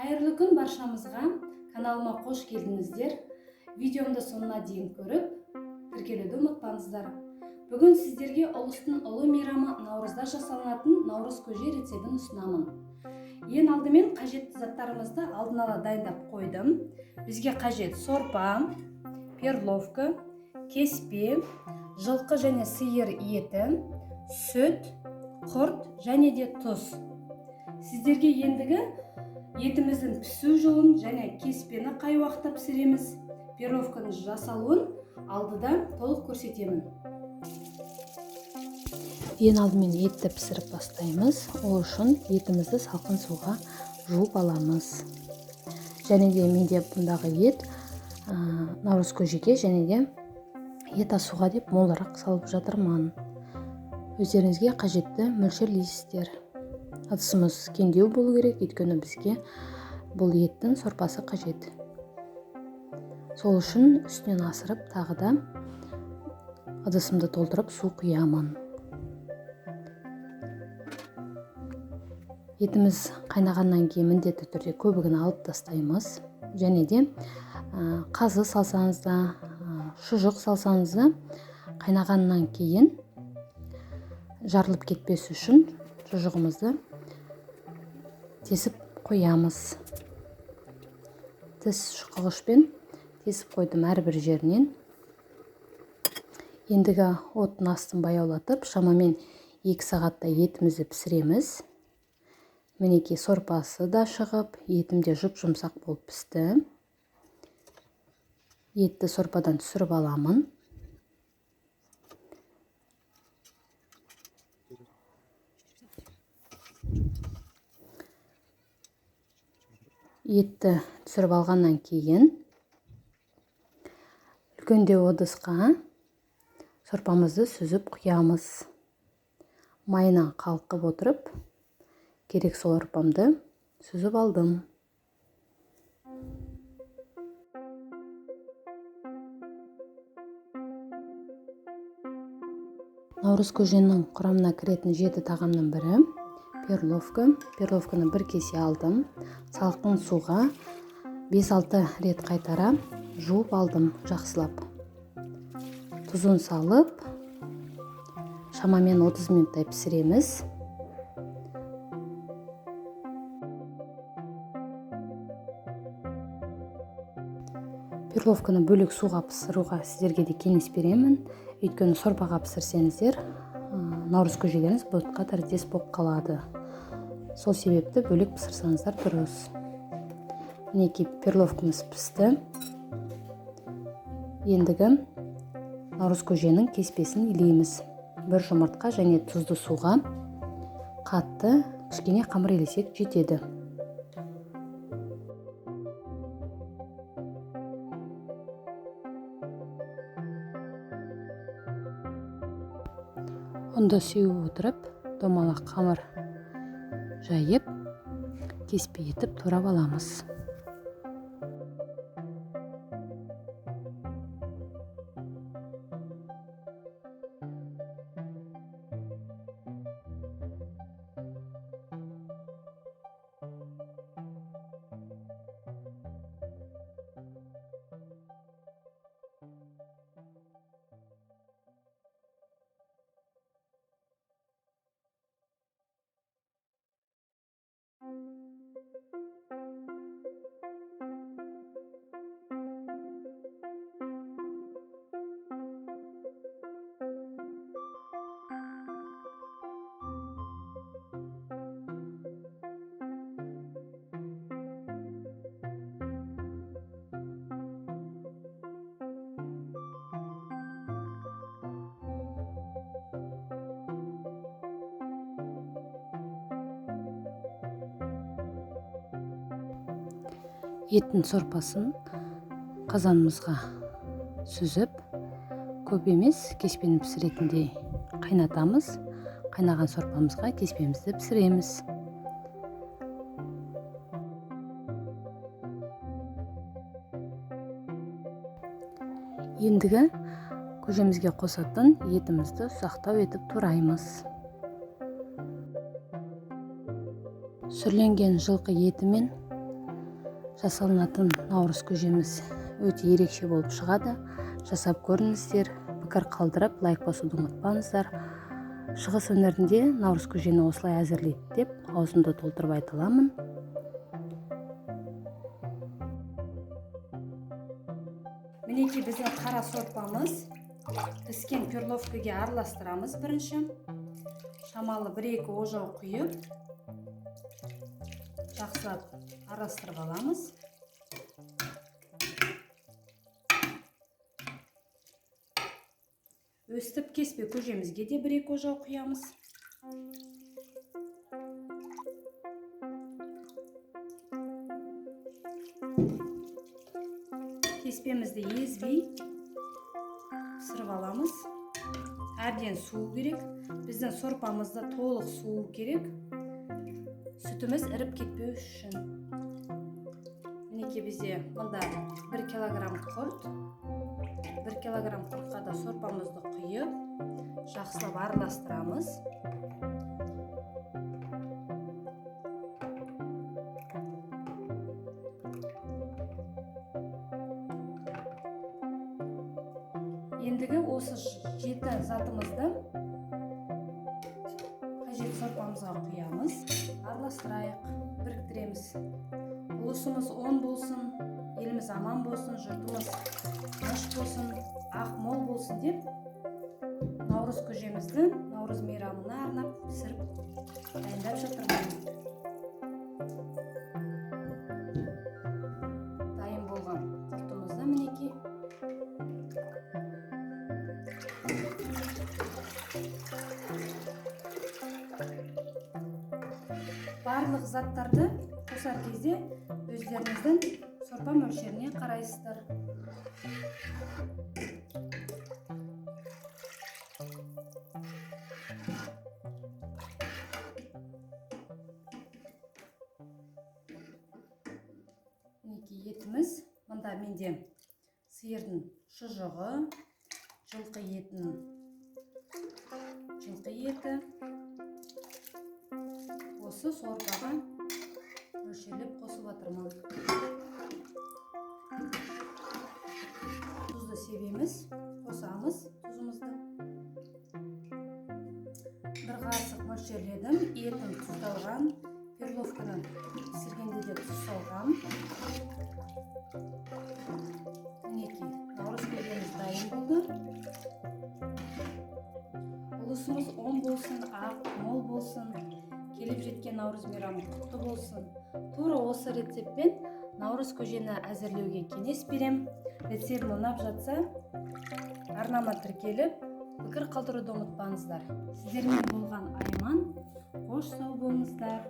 Қайырлы күн баршамызға. Каналыма қош келдіңіздер. Видеомды соңына дейін көріп, тіркелуді ұмытпаңыздар. Бүгін сіздерге ұлыстың ұлы мейрамы наурызда жасалынатын наурыз көже рецебін ұсынамын. Ең алдымен қажетті заттарымызды алдын ала дайындап қойдым. Бізге қажет сорпа, перловка, кеспе, жылқы және сиыр еті, сүт, құрт және де тұз. Сіздерге ендігі етіміздің пісу жолын және кеспені қай уақытта пісіреміз, перловканың жасалуын алдыда толық көрсетемін. Ең алдымен етті пісіріп бастаймыз. Ол үшін етімізді салқын суға жуып аламыз. Және де менде бұндағы ет наурыз көжеге және де ет асуға деп молырақ салып жатырмын. Өздеріңізге қажетті мөлшерлейсіздер. Ыдысымыз кеңдеу болу керек, өйткені бізге бұл еттің сорпасы қажет. Сол үшін үстінен асырып тағы да ыдысымды толтырып су құямын. Етіміз қайнағаннан кейін міндетті түрде көбігін алып тастаймыз. Және де қазы салсаңыз да, шұжық салсаңыз да қайнағаннан кейін жарылып кетпес үшін шұжығымызды тесіп қоямыз. Тіс шұқығышпен тесіп қойдым әрбір жерінен. Ендігі оттың астын баяулатып, шамамен 2 сағатта етімізді пісіреміз. Мінекей сорпасы да шығып, етім де жұп-жұмсақ болып пісті. Етті сорпадан түсіріп аламын. Етті түсіріп алғаннан кейін үлкендеу ыдысқа сорпамызды сүзіп құямыз. Майынан қалқып отырып, керек сорпамды сүзіп алдым. Наурыз көженің құрамына кіретін 7 тағамның бірі перловка. Перловканы 1 кесе алдым. Салқын суға 5-6 рет қайтара жуып алдым жақсылап. Тұзын салып, шамамен 30 минуттай пісіреміз. Перловканы бөлек суға пісіруға сіздерге де кеңес беремін. Өйткені сорпаға пісірсеңіздер, наурыз көжелеріңіз бұлтқа тәріздес болып қалады. Сол себепті бөлек пісірсеңіздер дұрыс. Мінекей перловкамыз пісті. Ендігі наурыз көженің кеспесін илейміз. 1 жұмыртқа және тұзды суға қатты кішкене қамыр илесек жетеді. Онда сеуіп отырып, домалақ қамыр жайып, кеспе етіп турап аламыз. Еттің сорпасын қазанымызға сүзіп, көп емес кеспені пісіретіндей қайнатамыз. Қайнаған сорпамызға кеспемізді пісіреміз. Ендігі көжемізге қосатын етімізді ұсақтау етіп тураймыз. Сүрленген жылқы еті мен жасалынатын наурыз көжеміз өте ерекше болып шығады. Жасап көріңіздер, пікір қалдырып, лайк басуды ұмытпаңыздар. Шығыс өңірінде наурыз көжені осылай әзірлейді деп аузымды толтырып айта аламын. Мінекей біздің қара сорпамыз. Піскен перловкаға араластырамыз бірінші. Шамалы 1-2 ожау құйып, жақсылап араластырып аламыз. Өстіп кеспе көжемізге де 1-2 ожау құямыз. Кеспемізді езбей пісіріп аламыз. Әбден суу керек. Біздің сорпамызда толық суу керек. Сүтіміз іріп кетпеу үшін. Мінекей бізде мұнда 1 килограмм құрт. 1 килограмм құртқа да сорпамызды құйып, жақсылап араластырамыз. Ендігі осы 7 затымызды қажет сорпамызға құямыз. Араластырайық, біріктіреміз. Ұлысымыз 10 болсын, еліміз аман болсын, жұртымыз тыныш болсын, ақ мол болсын деп наурыз көжемізді наурыз мейрамына арнап пісіріп дайындап жатырмын. Дайын болған құртымызды мінекей. Барлық заттарды қосар кезде өздеріңіздің сорпа мөлшеріне қарайсыздар. Мінекей етіміз. Мұнда менде сиырдың шұжығы, жылқы етінің жылқы еті. Осы сорпаға мөлшерлеп қосып жатырмын. Тұзды себеміз, қосамыз тұзымызды. 1 қасық мөлшерледім. Етім тұздалған, перловканы пісіргенде де тұз салғам. Мінекей, наурыз көжеміз дайын болды. Ұлысымыз 10 болсын, ақ мол болсын. Келіп жеткен наурыз мейрамы құтты болсын. Тура осы рецептпен наурыз көжені әзірлеуге кеңес берем. Рецепт ұнап жатса, арнама тіркеліп, пікір қалдыруды ұмытпаңыздар. Сіздермен болған Айман, қош сау болыңыздар.